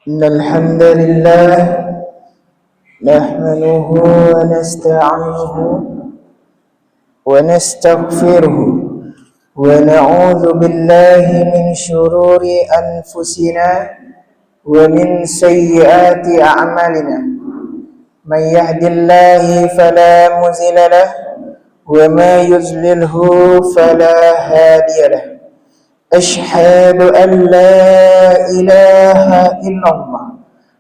إن الحمد لله نحمده ونستعينه ونستغفره ونعوذ بالله من شرور أنفسنا ومن سيئات أعمالنا. من يهد الله فلا مضل له وما يضلله فلا هادي له. أشهد أن لا إله إلا الله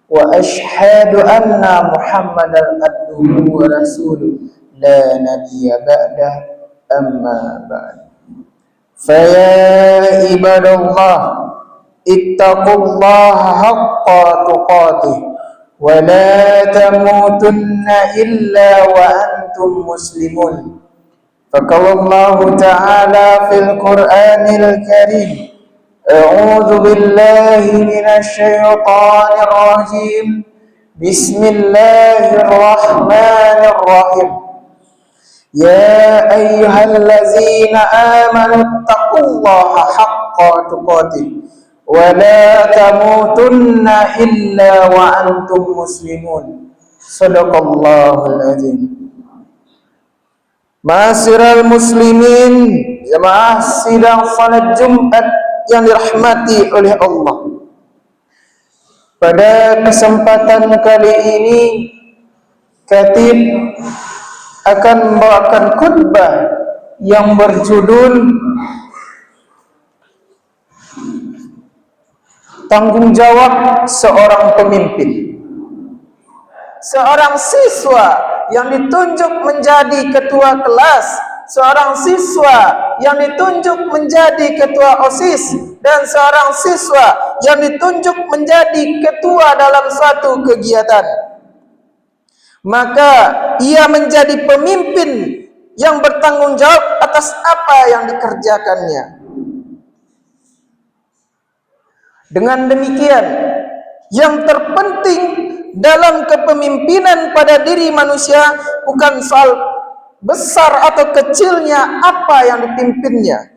وأشهد أن محمدا عبده ورسوله لا نبي بعده. أما بعد فيا عباد الله اتقوا الله حق تقاته ولا تموتن إلا وأنتم مسلمون. فقال الله تعالى في القرآن الكريم: أعوذ بالله من الشيطان الرجيم. بسم الله الرحمن الرحيم. يا أيها الذين آمنوا اتقوا الله حق تقاته ولا تموتن إلا وأنتم مسلمون. صدق الله العظيم. Ma'asyiral muslimin, jemaah sidang salat Jumat yang dirahmati oleh Allah. Pada kesempatan kali ini, khatib akan membawakan khutbah yang berjudul Tanggung Jawab Seorang Pemimpin. Seorang siswa yang ditunjuk menjadi ketua kelas, seorang siswa yang ditunjuk menjadi ketua OSIS, dan seorang siswa yang ditunjuk menjadi ketua dalam suatu kegiatan. Maka ia menjadi pemimpin yang bertanggung jawab atas apa yang dikerjakannya. Dengan demikian, yang terpenting dalam kepemimpinan pada diri manusia bukan soal besar atau kecilnya apa yang dipimpinnya,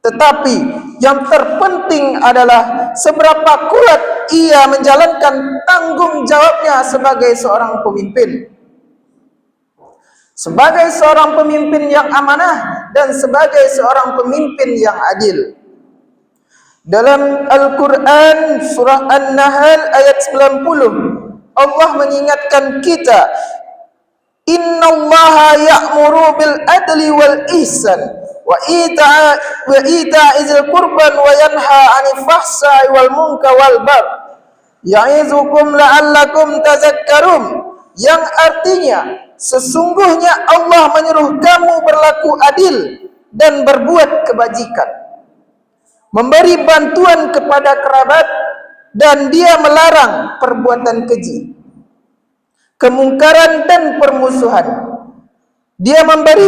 tetapi yang terpenting adalah seberapa kuat ia menjalankan tanggung jawabnya sebagai seorang pemimpin, sebagai seorang pemimpin yang amanah dan sebagai seorang pemimpin yang adil. Dalam Al-Quran surah An-Nahl ayat 90, Allah mengingatkan kita, innallaha ya'muru bil adli wal ihsan wa ita'izil qurban wa yanha 'anil fahsya'i wal munkar wal baghi ya'izukum la'allakum tazakkarun, yang artinya sesungguhnya Allah menyuruh kamu berlaku adil dan berbuat kebajikan, memberi bantuan kepada kerabat, dan dia melarang perbuatan keji, kemungkaran dan permusuhan. Dia memberi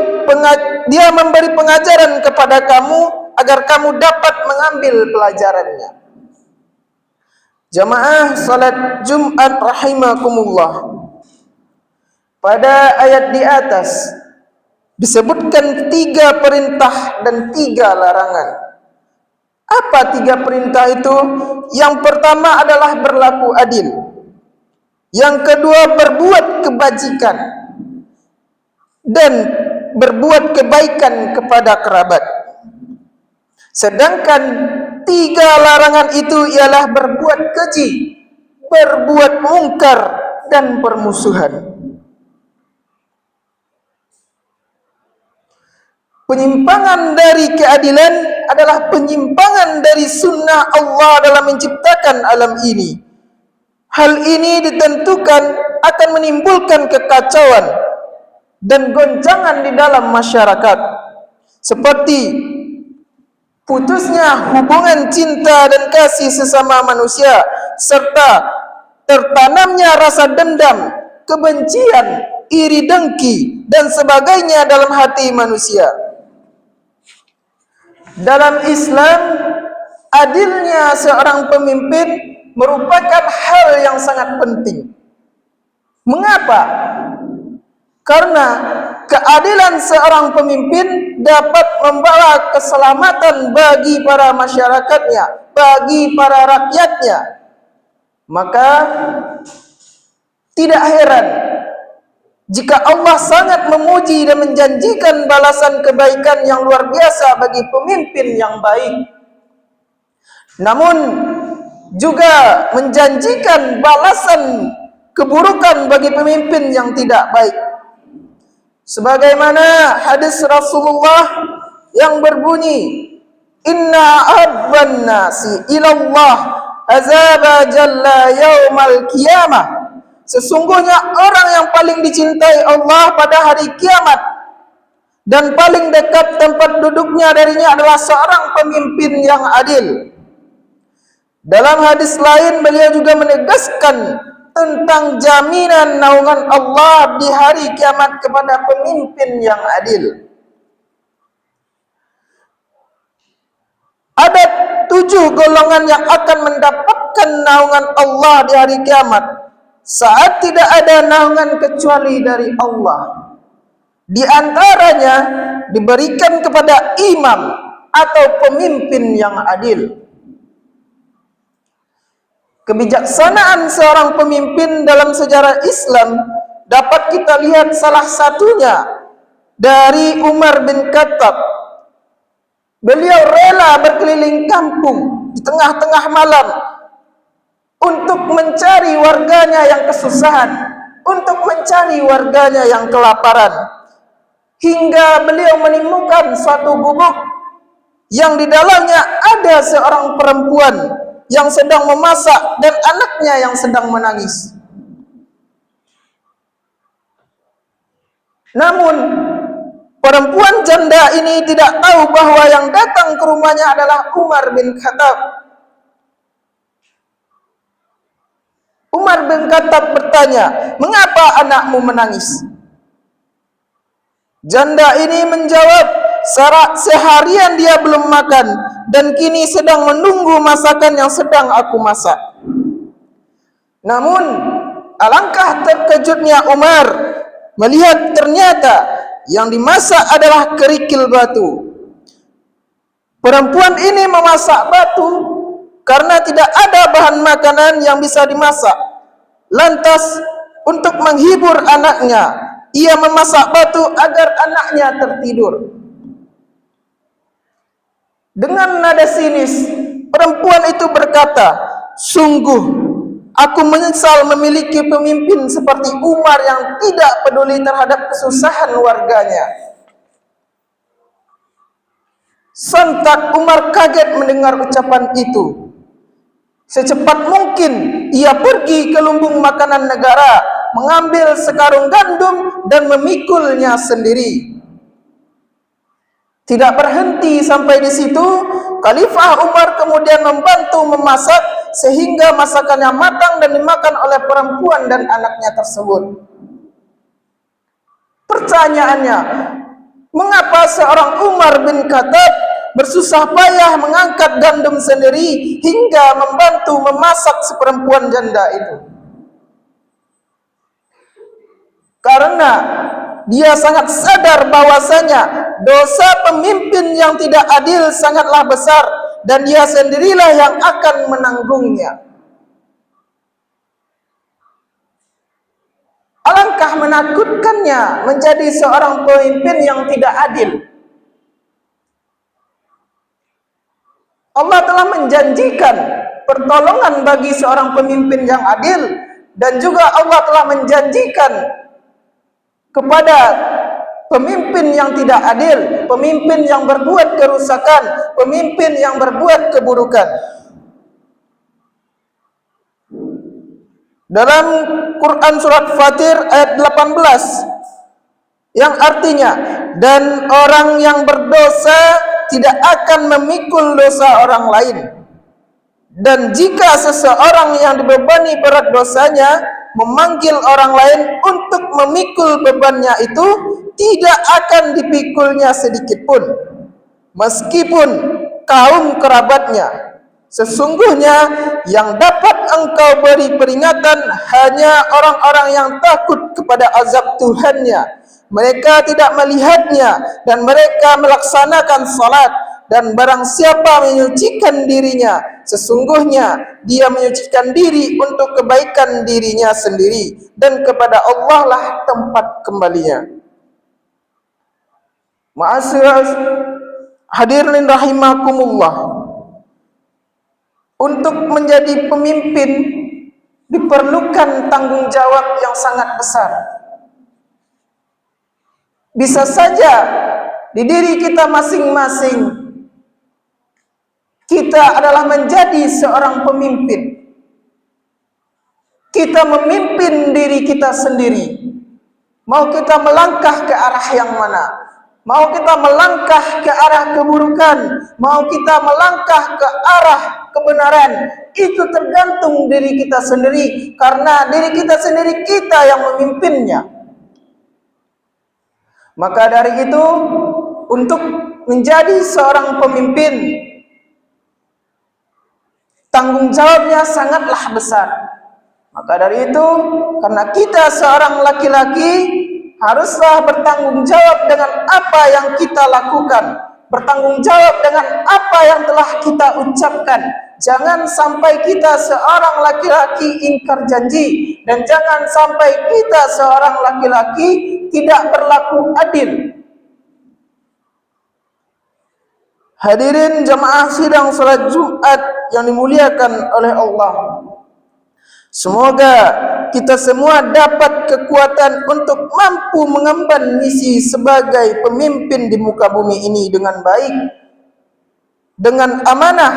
pengajaran kepada kamu agar kamu dapat mengambil pelajarannya. Jamaah salat Jumat rahimakumullah. Pada ayat di atas disebutkan 3 perintah dan 3 larangan. Apa 3 perintah itu? Yang pertama adalah berlaku adil. Yang kedua berbuat kebajikan dan berbuat kebaikan kepada kerabat. Sedangkan 3 larangan itu ialah berbuat keji, berbuat mungkar, dan permusuhan. Penyimpangan dari keadilan adalah penyimpangan dari sunnah Allah dalam menciptakan alam ini. Hal ini ditentukan akan menimbulkan kekacauan dan goncangan di dalam masyarakat, seperti putusnya hubungan cinta dan kasih sesama manusia, serta tertanamnya rasa dendam, kebencian, iri dengki, dan sebagainya dalam hati manusia. Dalam Islam, adilnya seorang pemimpin merupakan hal yang sangat penting. Mengapa? Karena keadilan seorang pemimpin dapat membawa keselamatan bagi para masyarakatnya, bagi para rakyatnya. Maka tidak heran jika Allah sangat memuji dan menjanjikan balasan kebaikan yang luar biasa bagi pemimpin yang baik, namun juga menjanjikan balasan keburukan bagi pemimpin yang tidak baik. Sebagaimana hadis Rasulullah yang berbunyi, inna abban nasi ilallah azaba jalla yaumal qiyamah. Sesungguhnya orang yang paling dicintai Allah pada hari kiamat dan paling dekat tempat duduknya darinya adalah seorang pemimpin yang adil. Dalam hadis lain beliau juga menegaskan tentang jaminan naungan Allah di hari kiamat kepada pemimpin yang adil. Ada 7 golongan yang akan mendapatkan naungan Allah di hari kiamat saat tidak ada naungan kecuali dari Allah. Di antaranya diberikan kepada imam atau pemimpin yang adil. Kebijaksanaan seorang pemimpin dalam sejarah Islam dapat kita lihat salah satunya dari Umar bin Khattab. Beliau rela berkeliling kampung di tengah-tengah malam untuk mencari warganya yang kesusahan, untuk mencari warganya yang kelaparan, hingga beliau menemukan suatu gubuk yang di dalamnya ada seorang perempuan yang sedang memasak dan anaknya yang sedang menangis. Namun perempuan janda ini tidak tahu bahwa yang datang ke rumahnya adalah Umar bin Khattab. Umar bin Khattab bertanya, "Mengapa anakmu menangis?" Janda ini menjawab, seharian dia belum makan dan kini sedang menunggu masakan yang sedang aku masak. Namun alangkah terkejutnya Umar melihat ternyata yang dimasak adalah kerikil batu. Perempuan ini memasak batu karena tidak ada bahan makanan yang bisa dimasak. Lantas untuk menghibur anaknya, ia memasak batu agar anaknya tertidur. Dengan nada sinis, perempuan itu berkata, "Sungguh, aku menyesal memiliki pemimpin seperti Umar yang tidak peduli terhadap kesusahan warganya." Sontak Umar kaget mendengar ucapan itu. Secepat mungkin ia pergi ke lumbung makanan negara, mengambil sekarung gandum dan memikulnya sendiri. Tidak berhenti sampai di situ, Khalifah Umar kemudian membantu memasak sehingga masakannya matang dan dimakan oleh perempuan dan anaknya tersebut. Pertanyaannya, mengapa seorang Umar bin Khattab bersusah payah mengangkat gandum sendiri hingga membantu memasak si perempuan janda itu? Karena dia sangat sadar bahwasanya dosa pemimpin yang tidak adil sangatlah besar dan dia sendirilah yang akan menanggungnya. Alangkah menakutkannya menjadi seorang pemimpin yang tidak adil. Allah telah menjanjikan pertolongan bagi seorang pemimpin yang adil, dan juga Allah telah menjanjikan kepada pemimpin yang tidak adil, pemimpin yang berbuat kerusakan, pemimpin yang berbuat keburukan. Dalam Quran surat Fatir ayat 18 yang artinya, dan orang yang berdosa tidak akan memikul dosa orang lain, dan jika seseorang yang dibebani berat dosanya memanggil orang lain untuk memikul bebannya itu, tidak akan dipikulnya sedikit pun, meskipun kaum kerabatnya. Sesungguhnya yang dapat engkau beri peringatan hanya orang-orang yang takut kepada azab Tuhannya. Mereka tidak melihatnya dan mereka melaksanakan salat. dan barang siapa menyucikan dirinya, sesungguhnya dia menyucikan diri untuk kebaikan dirinya sendiri, dan kepada Allah lah tempat kembalinya. Ma'asyiral hadirin rahimakumullah, untuk menjadi pemimpin diperlukan tanggung jawab yang sangat besar. Bisa saja di diri kita masing-masing kita adalah menjadi seorang pemimpin. Kita memimpin diri kita sendiri. Mau kita melangkah ke arah yang mana? Mau kita melangkah ke arah keburukan, mau kita melangkah ke arah kebenaran, itu tergantung diri kita sendiri, karena diri kita sendiri kita yang memimpinnya. Maka dari itu, untuk menjadi seorang pemimpin, tanggung jawabnya sangatlah besar. Maka dari itu, karena kita seorang laki-laki, haruslah bertanggung jawab dengan apa yang kita lakukan, bertanggung jawab dengan apa yang telah kita ucapkan. Jangan sampai kita seorang laki-laki ingkar janji, dan jangan sampai kita seorang laki-laki tidak berlaku adil. Hadirin jamaah sidang salat Jumat yang dimuliakan oleh Allah, semoga kita semua dapat kekuatan untuk mampu mengemban misi sebagai pemimpin di muka bumi ini dengan baik, dengan amanah,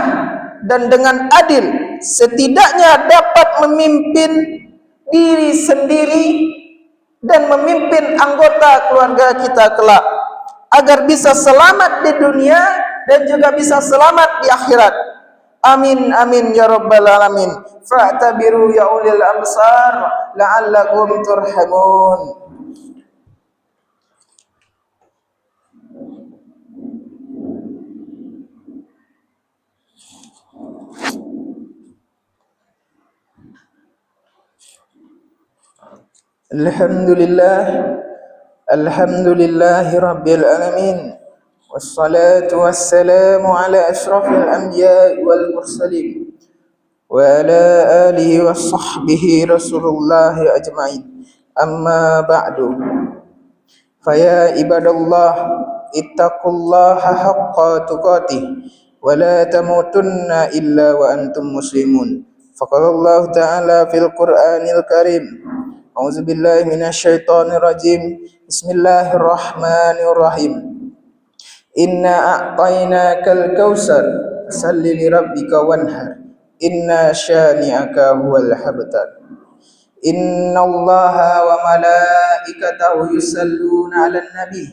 dan dengan adil. Setidaknya dapat memimpin diri sendiri dan memimpin anggota keluarga kita kelak, agar bisa selamat di dunia dan juga bisa selamat di akhirat. Amin amin ya rabbal alamin. Fa'tabiru ya ulil absar la'allakum turhamun. Alhamdulillahi rabbil alamin, wassalatu wassalamu ala ashrafil anbiya'i wal mursalin wa ala alihi wa sahbihi rasulullahi ajma'in. Amma ba'du, faya ibadallah, ittaqullaha haqqa tuqatih wa la tamutunna illa wa antum muslimun. Faqala Allah ta'ala fil Qur'anil Karim, a'udzu billahi minasyaitonir rajim, bismillahirrahmanirrahim. Inna a'tainakal kautsar fashalli li rabbika wanhar, inna syani'aka huwal abtar. Innallaha wa malaikatahu yusalluna 'alan nabi,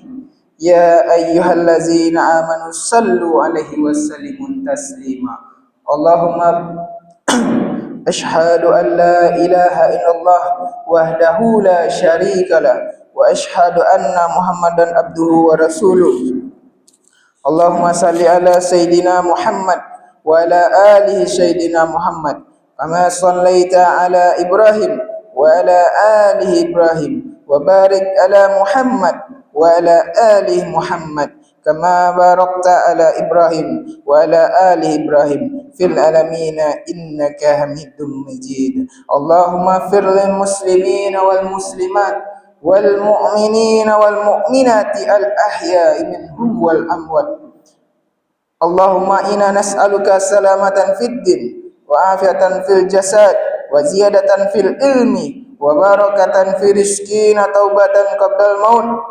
ya ayyuhallazina amanu sallu 'alaihi wa sallimu taslima. Allahumma ashhadu an la ilaha illallah wahdahu la syarika lah, wa ashhadu anna Muhammadan abduhu wa rasuluh. Allahumma salli ala Sayyidina Muhammad wa ala alihi Sayyidina Muhammad, kama sallaita ala Ibrahim wa ala alihi Ibrahim, wa barik ala Muhammad wa ala alihi Muhammad, kama barakta ala Ibrahim wa ala alihi Ibrahim fil alamina innaka hamidum majid. Allahumma fir lil muslimina wal muslimat wal mu'minina wal mu'minati al ahya'i minhum wal amwat. Allahumma inna nas'aluka salamatan fid din wa afiatan fil jasad wa ziyadatan fil ilmi wa barakatan fi rizqina taubatan qabdal maut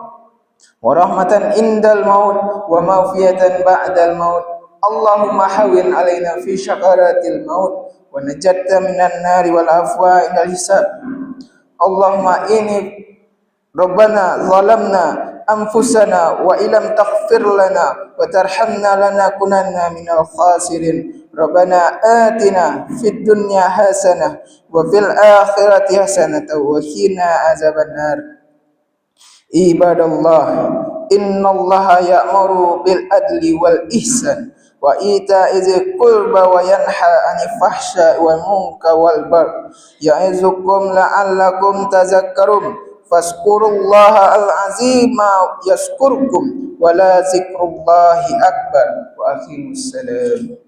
wa rahmatan indal maut wa mawfiyatan ba'dal maut. Allahumma hawwin alaina fi syakaratil maut wa najatna minan nari wal afwa indal hisab. Allahumma inni Rabbana zalamna anfusana wa ilam taghfir lana wa tarhamna lanakunanna minal khasirin. Rabbana atina fid dunya hasanah wa fil akhirati hasanah wa qina azabannar. Ibadallah, innallaha ya'muru bil adli wal ihsan wa ita'i dzil qurba wa yanha 'anil fahsya'i wal munkari wal baghi ya'izukum la'allakum tadhakkarun. fazkurullaha al-azima yaskurkum wa la zikrullahi akbar. Wa akhimus salam.